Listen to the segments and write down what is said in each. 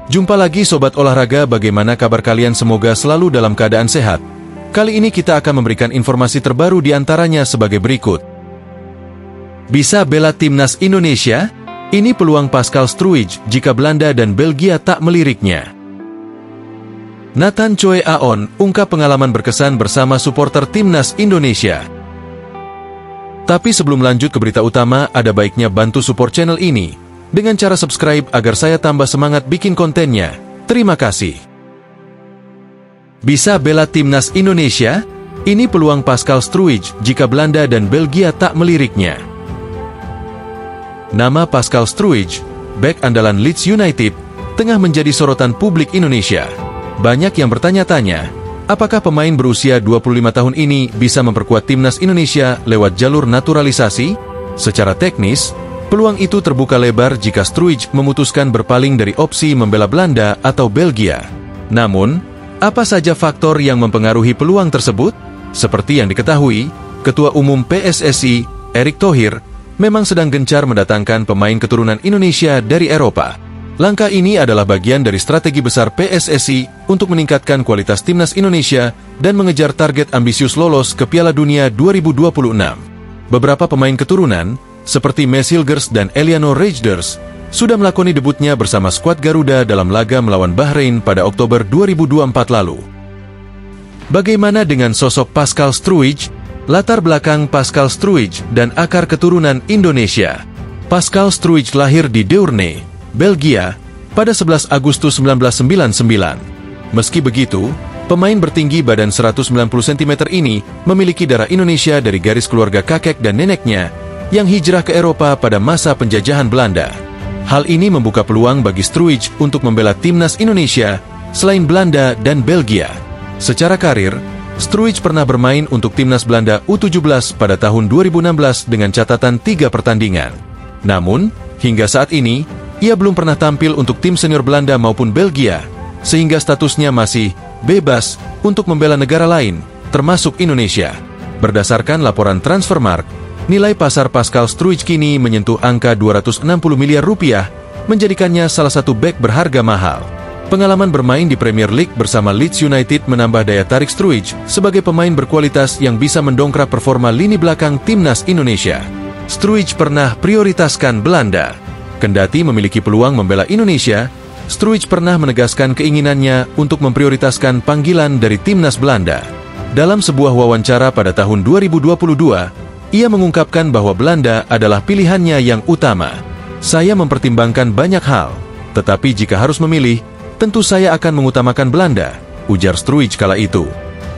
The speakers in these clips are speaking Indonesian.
Jumpa lagi Sobat Olahraga, bagaimana kabar kalian? Semoga selalu dalam keadaan sehat. Kali ini kita akan memberikan informasi terbaru diantaranya sebagai berikut. Bisa bela timnas Indonesia? Ini peluang Pascal Struijk jika Belanda dan Belgia tak meliriknya. Nathan Choi Aon ungkap pengalaman berkesan bersama supporter timnas Indonesia. Tapi sebelum lanjut ke berita utama, ada baiknya bantu support channel ini dengan cara subscribe agar saya tambah semangat bikin kontennya. Terima kasih. Bisa bela timnas Indonesia? Ini peluang Pascal Struijk jika Belanda dan Belgia tak meliriknya. Nama Pascal Struijk, bek andalan Leeds United, tengah menjadi sorotan publik Indonesia. Banyak yang bertanya-tanya, apakah pemain berusia 25 tahun ini bisa memperkuat timnas Indonesia lewat jalur naturalisasi? Secara teknis, peluang itu terbuka lebar jika Struijk memutuskan berpaling dari opsi membela Belanda atau Belgia. Namun, apa saja faktor yang mempengaruhi peluang tersebut? Seperti yang diketahui, Ketua Umum PSSI, Erick Thohir, memang sedang gencar mendatangkan pemain keturunan Indonesia dari Eropa. Langkah ini adalah bagian dari strategi besar PSSI untuk meningkatkan kualitas timnas Indonesia dan mengejar target ambisius lolos ke Piala Dunia 2026. Beberapa pemain keturunan, seperti Mes Hilgers dan Eliano Rejders, sudah melakoni debutnya bersama skuad Garuda dalam laga melawan Bahrain pada Oktober 2024 lalu. Bagaimana dengan sosok Pascal Struijk? Latar belakang Pascal Struijk dan akar keturunan Indonesia. Pascal Struijk lahir di Deurne, Belgia, pada 11 Agustus 1999. Meski begitu, pemain bertinggi badan 190 cm ini memiliki darah Indonesia dari garis keluarga kakek dan neneknya yang hijrah ke Eropa pada masa penjajahan Belanda. Hal ini membuka peluang bagi Struijk untuk membela timnas Indonesia selain Belanda dan Belgia. Secara karir, Struijk pernah bermain untuk timnas Belanda U17 pada tahun 2016 dengan catatan 3 pertandingan. Namun, hingga saat ini, ia belum pernah tampil untuk tim senior Belanda maupun Belgia, sehingga statusnya masih bebas untuk membela negara lain, termasuk Indonesia. Berdasarkan laporan Transfermarkt, nilai pasar Pascal Struijk kini menyentuh angka 260 miliar rupiah, menjadikannya salah satu bek berharga mahal. Pengalaman bermain di Premier League bersama Leeds United menambah daya tarik Struijk sebagai pemain berkualitas yang bisa mendongkrak performa lini belakang timnas Indonesia. Struijk pernah prioritaskan Belanda. Kendati memiliki peluang membela Indonesia, Struijk pernah menegaskan keinginannya untuk memprioritaskan panggilan dari timnas Belanda. Dalam sebuah wawancara pada tahun 2022, ia mengungkapkan bahwa Belanda adalah pilihannya yang utama. Saya mempertimbangkan banyak hal, tetapi jika harus memilih, tentu saya akan mengutamakan Belanda, ujar Struijk kala itu.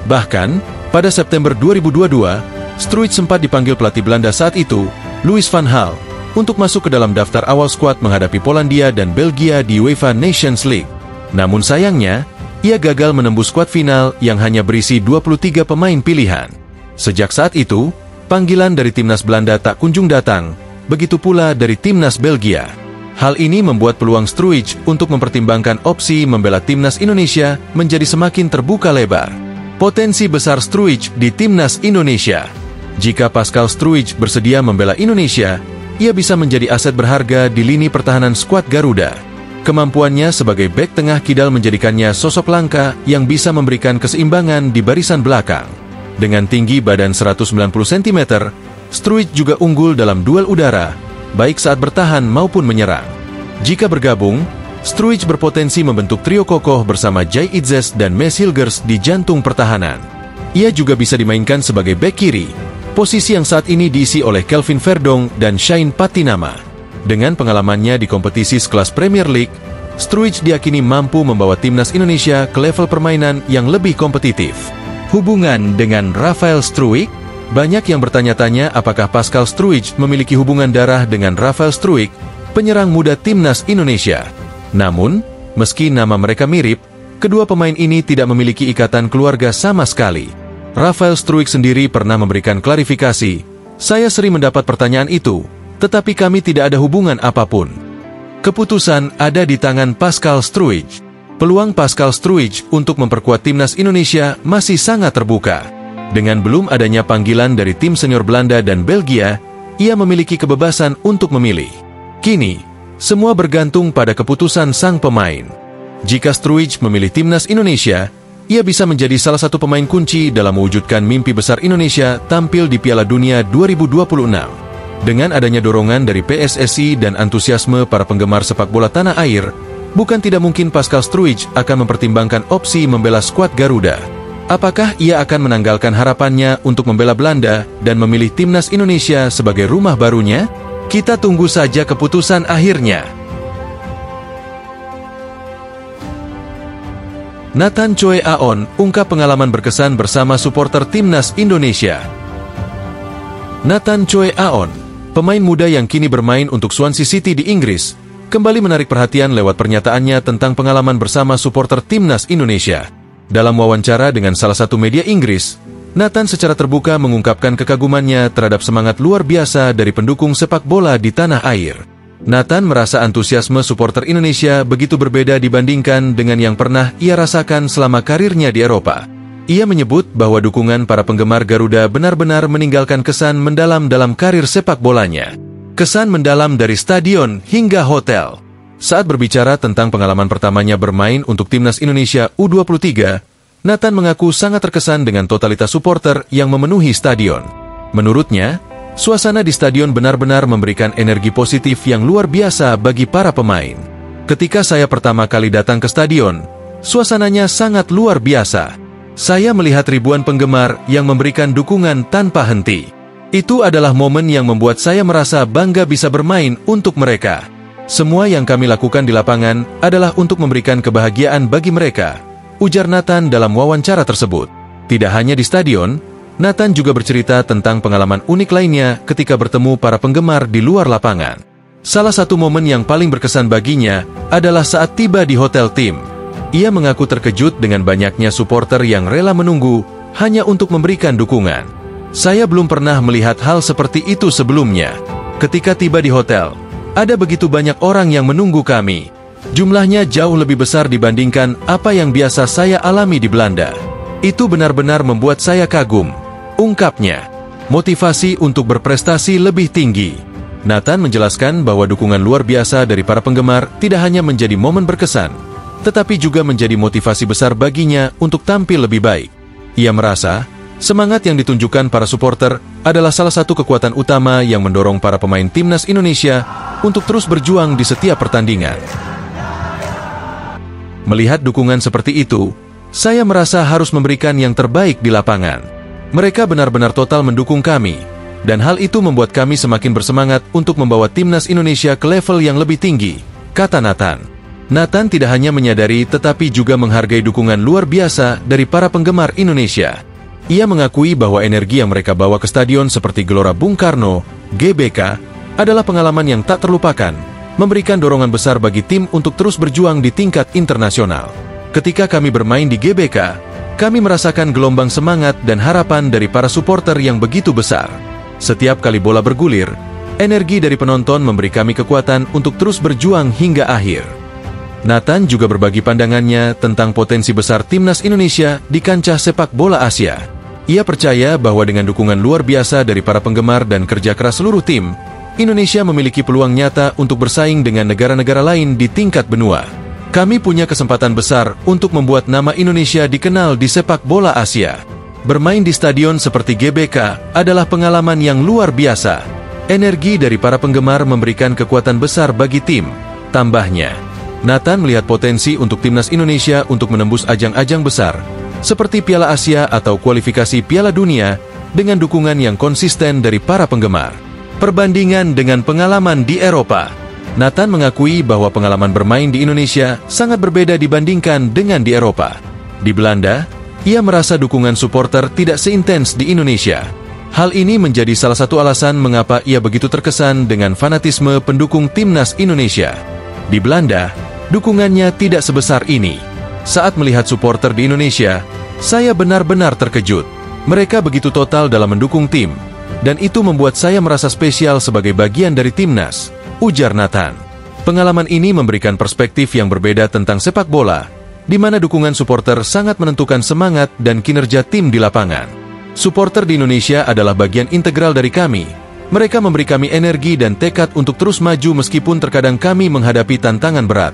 Bahkan, pada September 2022, Struijk sempat dipanggil pelatih Belanda saat itu, Louis van Gaal, untuk masuk ke dalam daftar awal skuad menghadapi Polandia dan Belgia di UEFA Nations League. Namun sayangnya, ia gagal menembus skuad final yang hanya berisi 23 pemain pilihan. Sejak saat itu, panggilan dari timnas Belanda tak kunjung datang, begitu pula dari timnas Belgia. Hal ini membuat peluang Struijk untuk mempertimbangkan opsi membela timnas Indonesia menjadi semakin terbuka lebar. Potensi besar Struijk di timnas Indonesia. Jika Pascal Struijk bersedia membela Indonesia, ia bisa menjadi aset berharga di lini pertahanan skuad Garuda. Kemampuannya sebagai bek tengah kidal menjadikannya sosok langka yang bisa memberikan keseimbangan di barisan belakang. Dengan tinggi badan 190 cm, Struijk juga unggul dalam duel udara, baik saat bertahan maupun menyerang. Jika bergabung, Struijk berpotensi membentuk trio kokoh bersama Jai Itzes dan Mes Hilgers di jantung pertahanan. Ia juga bisa dimainkan sebagai bek kiri, posisi yang saat ini diisi oleh Kelvin Verdong dan Shain Patinama. Dengan pengalamannya di kompetisi sekelas Premier League, Struijk diakini mampu membawa timnas Indonesia ke level permainan yang lebih kompetitif. Hubungan dengan Rafael Struijk? Banyak yang bertanya-tanya apakah Pascal Struijk memiliki hubungan darah dengan Rafael Struijk, penyerang muda timnas Indonesia. Namun, meski nama mereka mirip, kedua pemain ini tidak memiliki ikatan keluarga sama sekali. Rafael Struijk sendiri pernah memberikan klarifikasi, "Saya sering mendapat pertanyaan itu, tetapi kami tidak ada hubungan apapun." Keputusan ada di tangan Pascal Struijk. Peluang Pascal Struijk untuk memperkuat timnas Indonesia masih sangat terbuka. Dengan belum adanya panggilan dari tim senior Belanda dan Belgia, ia memiliki kebebasan untuk memilih. Kini, semua bergantung pada keputusan sang pemain. Jika Struij memilih timnas Indonesia, ia bisa menjadi salah satu pemain kunci dalam mewujudkan mimpi besar Indonesia tampil di Piala Dunia 2026. Dengan adanya dorongan dari PSSI dan antusiasme para penggemar sepak bola tanah air, bukan tidak mungkin Pascal Struij akan mempertimbangkan opsi membela skuad Garuda. Apakah ia akan menanggalkan harapannya untuk membela Belanda dan memilih timnas Indonesia sebagai rumah barunya? Kita tunggu saja keputusan akhirnya. Nathan Choe Aon ungkap pengalaman berkesan bersama supporter timnas Indonesia. Nathan Choe Aon, pemain muda yang kini bermain untuk Swansea City di Inggris, kembali menarik perhatian lewat pernyataannya tentang pengalaman bersama supporter timnas Indonesia. Dalam wawancara dengan salah satu media Inggris, Nathan secara terbuka mengungkapkan kekagumannya terhadap semangat luar biasa dari pendukung sepak bola di tanah air. Nathan merasa antusiasme supporter Indonesia begitu berbeda dibandingkan dengan yang pernah ia rasakan selama karirnya di Eropa. Ia menyebut bahwa dukungan para penggemar Garuda benar-benar meninggalkan kesan mendalam dalam karir sepak bolanya. Kesan mendalam dari stadion hingga hotel. Saat berbicara tentang pengalaman pertamanya bermain untuk timnas Indonesia U23, Nathan mengaku sangat terkesan dengan totalitas supporter yang memenuhi stadion. Menurutnya, suasana di stadion benar-benar memberikan energi positif yang luar biasa bagi para pemain. Ketika saya pertama kali datang ke stadion, suasananya sangat luar biasa. Saya melihat ribuan penggemar yang memberikan dukungan tanpa henti. Itu adalah momen yang membuat saya merasa bangga bisa bermain untuk mereka. Semua yang kami lakukan di lapangan adalah untuk memberikan kebahagiaan bagi mereka, ujar Nathan dalam wawancara tersebut. Tidak hanya di stadion, Nathan juga bercerita tentang pengalaman unik lainnya ketika bertemu para penggemar di luar lapangan. Salah satu momen yang paling berkesan baginya adalah saat tiba di hotel tim. Ia mengaku terkejut dengan banyaknya supporter yang rela menunggu hanya untuk memberikan dukungan. Saya belum pernah melihat hal seperti itu sebelumnya. Ketika tiba di hotel, ada begitu banyak orang yang menunggu kami. Jumlahnya jauh lebih besar dibandingkan apa yang biasa saya alami di Belanda. Itu benar-benar membuat saya kagum, ungkapnya. Motivasi untuk berprestasi lebih tinggi. Nathan menjelaskan bahwa dukungan luar biasa dari para penggemar tidak hanya menjadi momen berkesan, tetapi juga menjadi motivasi besar baginya untuk tampil lebih baik. Ia merasa, semangat yang ditunjukkan para supporter adalah salah satu kekuatan utama yang mendorong para pemain timnas Indonesia untuk terus berjuang di setiap pertandingan. Melihat dukungan seperti itu, saya merasa harus memberikan yang terbaik di lapangan. Mereka benar-benar total mendukung kami, dan hal itu membuat kami semakin bersemangat untuk membawa timnas Indonesia ke level yang lebih tinggi, kata Nathan. Nathan tidak hanya menyadari tetapi juga menghargai dukungan luar biasa dari para penggemar Indonesia. Ia mengakui bahwa energi yang mereka bawa ke stadion seperti Gelora Bung Karno, GBK, adalah pengalaman yang tak terlupakan, memberikan dorongan besar bagi tim untuk terus berjuang di tingkat internasional. Ketika kami bermain di GBK, kami merasakan gelombang semangat dan harapan dari para supporter yang begitu besar. Setiap kali bola bergulir, energi dari penonton memberi kami kekuatan untuk terus berjuang hingga akhir. Nathan juga berbagi pandangannya tentang potensi besar timnas Indonesia di kancah sepak bola Asia. Ia percaya bahwa dengan dukungan luar biasa dari para penggemar dan kerja keras seluruh tim, Indonesia memiliki peluang nyata untuk bersaing dengan negara-negara lain di tingkat benua. Kami punya kesempatan besar untuk membuat nama Indonesia dikenal di sepak bola Asia. Bermain di stadion seperti GBK adalah pengalaman yang luar biasa. Energi dari para penggemar memberikan kekuatan besar bagi tim, tambahnya. Nathan melihat potensi untuk timnas Indonesia untuk menembus ajang-ajang besar, seperti Piala Asia atau kualifikasi Piala Dunia, dengan dukungan yang konsisten dari para penggemar. Perbandingan dengan pengalaman di Eropa, Nathan mengakui bahwa pengalaman bermain di Indonesia sangat berbeda dibandingkan dengan di Eropa. Di Belanda, ia merasa dukungan supporter tidak seintens di Indonesia. Hal ini menjadi salah satu alasan mengapa ia begitu terkesan dengan fanatisme pendukung timnas Indonesia. Di Belanda, dukungannya tidak sebesar ini. Saat melihat supporter di Indonesia, saya benar-benar terkejut. Mereka begitu total dalam mendukung tim, dan itu membuat saya merasa spesial sebagai bagian dari timnas, ujar Nathan. Pengalaman ini memberikan perspektif yang berbeda tentang sepak bola, di mana dukungan supporter sangat menentukan semangat dan kinerja tim di lapangan. Supporter di Indonesia adalah bagian integral dari kami. Mereka memberi kami energi dan tekad untuk terus maju meskipun terkadang kami menghadapi tantangan berat.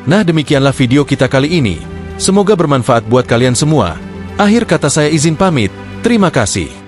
Nah, demikianlah video kita kali ini. Semoga bermanfaat buat kalian semua. Akhir kata saya izin pamit. Terima kasih.